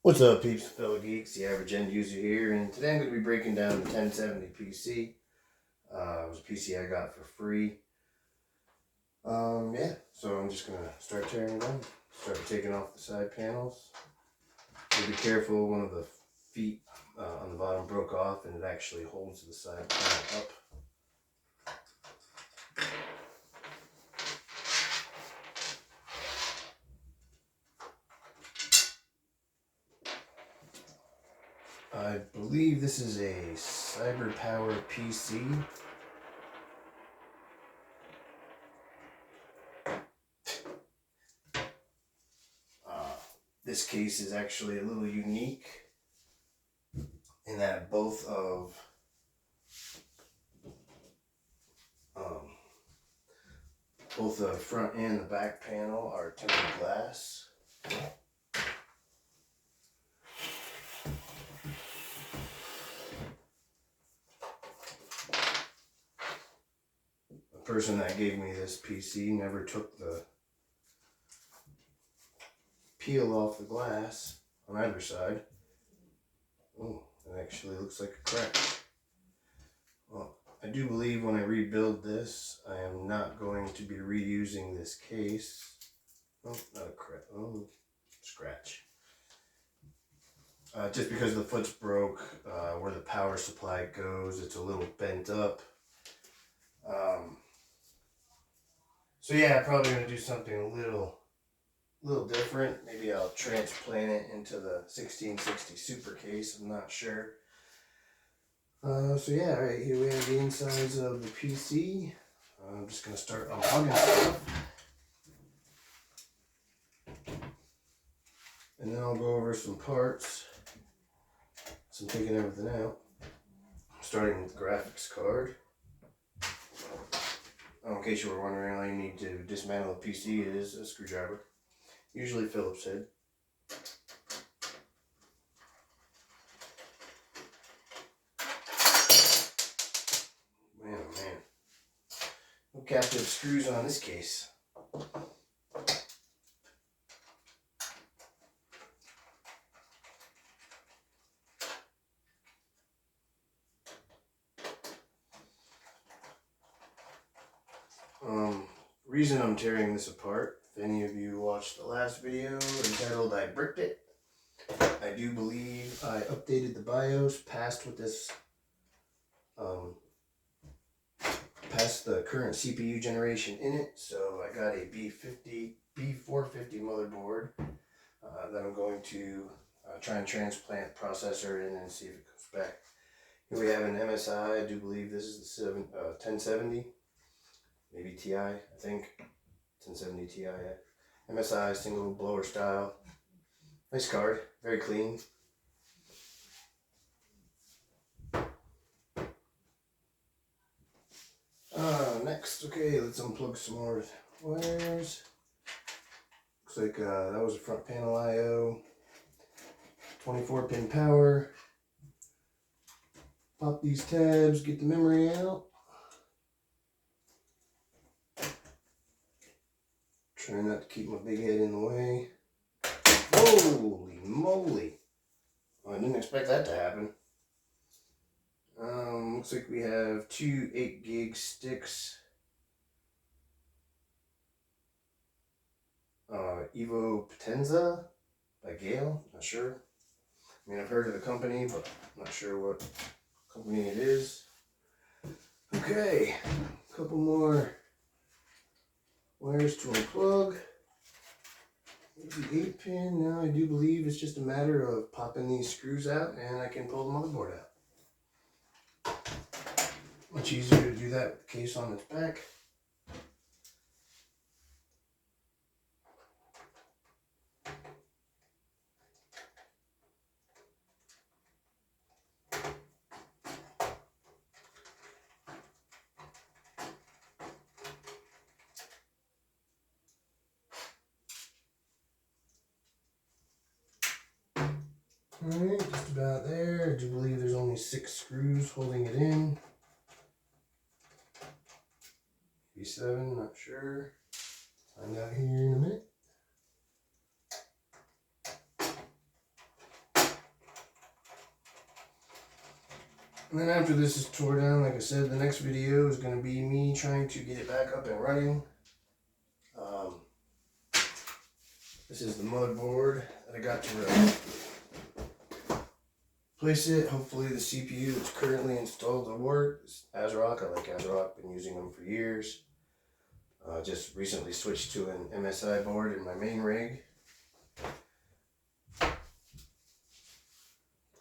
What's up, peeps, fellow geeks? The average end user here, and today I'm going to be breaking down the 1070 PC. It was a PC I got for free. Yeah, so I'm just going to start tearing it down. Start taking off the side panels. So be careful, one of the feet on the bottom broke off, and it actually holds the side panel up. I believe this is a CyberPower PC. This case is actually a little unique in that both the front and the back panel are tempered glass. The person that gave me this PC never took the peel off the glass on either side. Oh, it actually looks like a crack. Well, I do believe when I rebuild this, I am not going to be reusing this case. Oh, not a crack. Oh, scratch. Just because the foot's broke, where the power supply goes, it's a little bent up. So yeah, I'm probably going to do something a little different. Maybe I'll transplant it into the 1660 Super case. I'm not sure. So yeah, right here we have the insides of the PC. I'm just going to start unplugging stuff. And then I'll go over some parts. So I'm taking everything out. Starting with the graphics card. In case you were wondering, all you need to dismantle a PC is a screwdriver. Usually Phillips head. Man, oh man. No captive screws on this case. Reason I'm tearing this apart, if any of you watched the last video entitled I Bricked It, I do believe I updated the BIOS past with this, past the current CPU generation in it, so I got a B450 motherboard that I'm going to try and transplant processor in and see if it comes back. Here we have an MSI, I do believe this is the 1070, maybe Ti, I think, 1070 Ti, yeah. MSI, single blower style. Nice card, very clean. Next, okay, let's unplug some more wires. Looks like that was a front panel I/O. 24 pin power. Pop these tabs, get the memory out. Try not to keep my big head in the way. Holy moly! Oh, I didn't expect that to happen. Looks like we have two 8 gig sticks. Evo Potenza by Gale, not sure. I mean, I've heard of the company, but I'm not sure what company it is. Okay, a couple more wires to unplug. The 8 pin, now I do believe it's just a matter of popping these screws out and I can pull the motherboard out. Much easier to do that with the case on its back. Alright, just about there. I do believe there's only 6 screws holding it in. Maybe 7, not sure. Find out here in a minute. And then after this is tore down, like I said, the next video is going to be me trying to get it back up and running. This is the motherboard that I got to replace it. Hopefully the CPU that's currently installed will work. It's ASRock. I like ASRock. Been using them for years. Just recently switched to an MSI board in my main rig.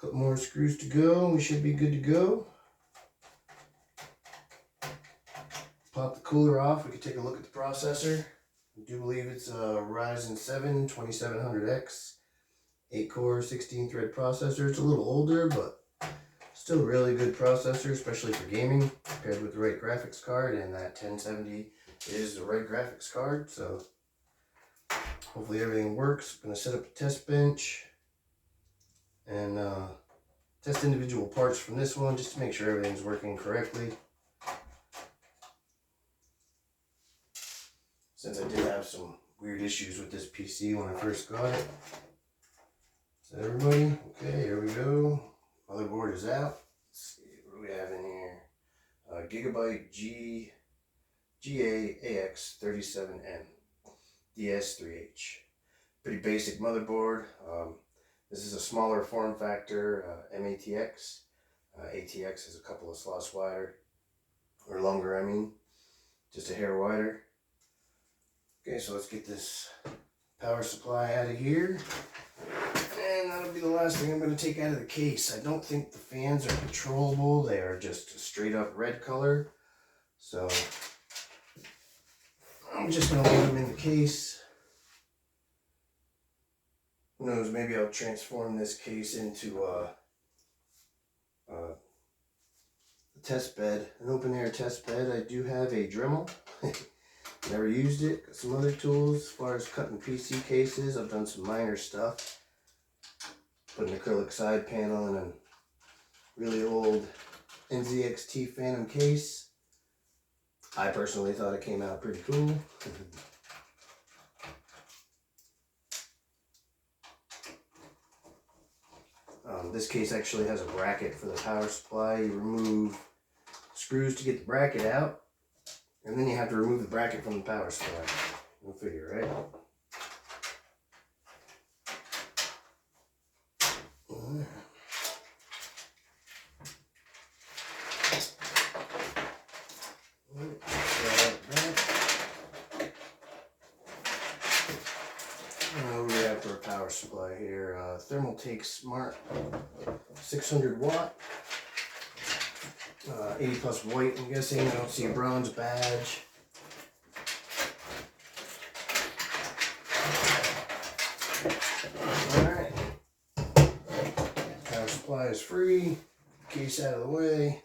Couple more screws to go. We should be good to go. Pop the cooler off. We can take a look at the processor. I do believe it's a Ryzen 7 2700X, 8-core, 16-thread processor. It's a little older, but still a really good processor, especially for gaming, paired with the right graphics card, and that 1070 is the right graphics card, so hopefully everything works. I'm going to set up a test bench and test individual parts from this one just to make sure everything's working correctly. Since I did have some weird issues with this PC when I first got it. Is that everybody? Okay, here we go. Motherboard is out. Let's see, what do we have in here? Gigabyte GA-AX37M DS3H. Pretty basic motherboard. This is a smaller form factor MATX. ATX is a couple of slots wider, or longer I mean, just a hair wider. Okay, so let's get this power supply out of here. And that'll be the last thing I'm going to take out of the case. I don't think the fans are controllable. They are just a straight up red color. So I'm just going to leave them in the case. Who knows, maybe I'll transform this case into a test bed, an open air test bed. I do have a Dremel. Never used it. Got some other tools as far as cutting PC cases. I've done some minor stuff. Put an acrylic side panel in a really old NZXT Phantom case. I personally thought it came out pretty cool. This case actually has a bracket for the power supply. You remove screws to get the bracket out, and then you have to remove the bracket from the power supply. We'll figure, right? What do we have for a power supply here? Thermaltake Smart 600 watt. 80 plus white, I'm guessing. I don't see a bronze badge. Alright. Power supply is free. Case out of the way.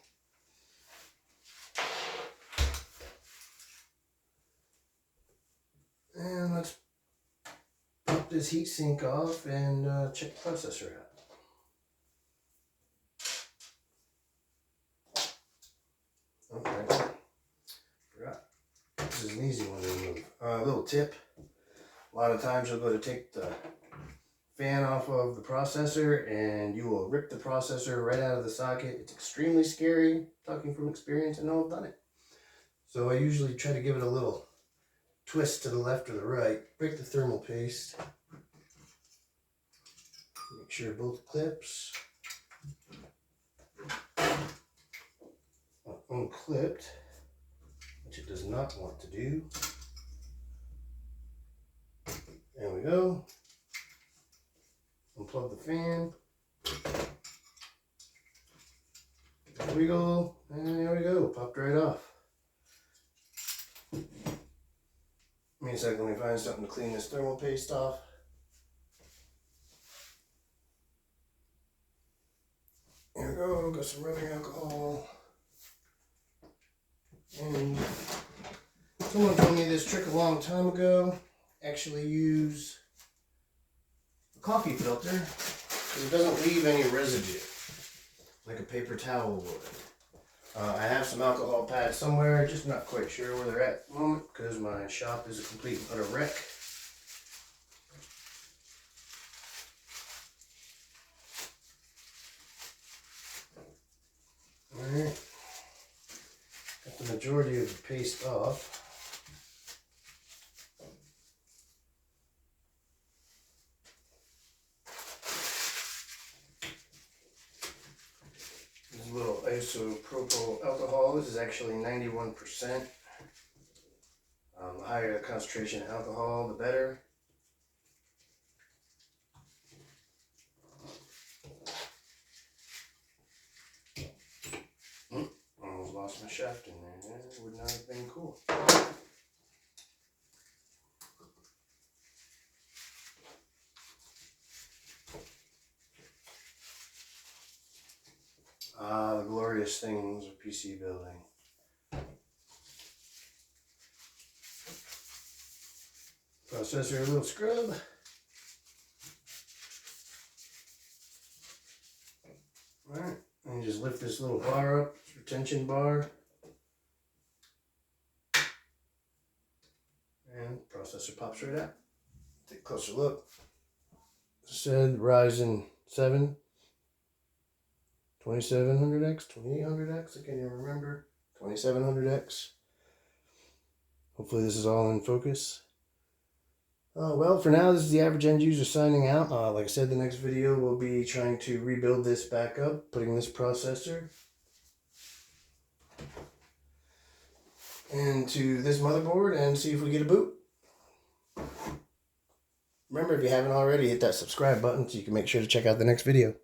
And let's pop this heatsink off and check the processor out. Okay, forgot. This is an easy one to remove. Little tip. A lot of times you'll go to take the fan off of the processor and you will rip the processor right out of the socket. It's extremely scary. Talking from experience, I know I've done it. So I usually try to give it a little twist to the left or the right. Break the thermal paste. Make sure both clips are unclipped, which it does not want to do. There we go. Unplug the fan. There we go. And there we go. Popped right off. Give me a second, let me find something to clean this thermal paste off. Here we go. Got some rubbing alcohol. And someone told me this trick a long time ago. Actually use a coffee filter because it doesn't leave any residue like a paper towel would. I have some alcohol pads somewhere, just not quite sure where they're at the moment because my shop is a complete and utter wreck. majority of the paste off. This little isopropyl alcohol, this is actually 91%. The higher the concentration of alcohol, the better. Almost lost my shaft in there. That would not have been cool. Ah, the glorious things of PC building. Processor, a little scrub. Alright, and you just lift this little bar up, this retention bar. And processor pops right out. Take a closer look. It said Ryzen 7 2700X, 2800X, I can't even remember. 2700X. Hopefully this is all in focus. Well, for now, this is the average end user signing out. Like I said, the next video will be trying to rebuild this back up, putting this processor into this motherboard and see if we get a boot. Remember, if you haven't already, hit that subscribe button so you can make sure to check out the next video.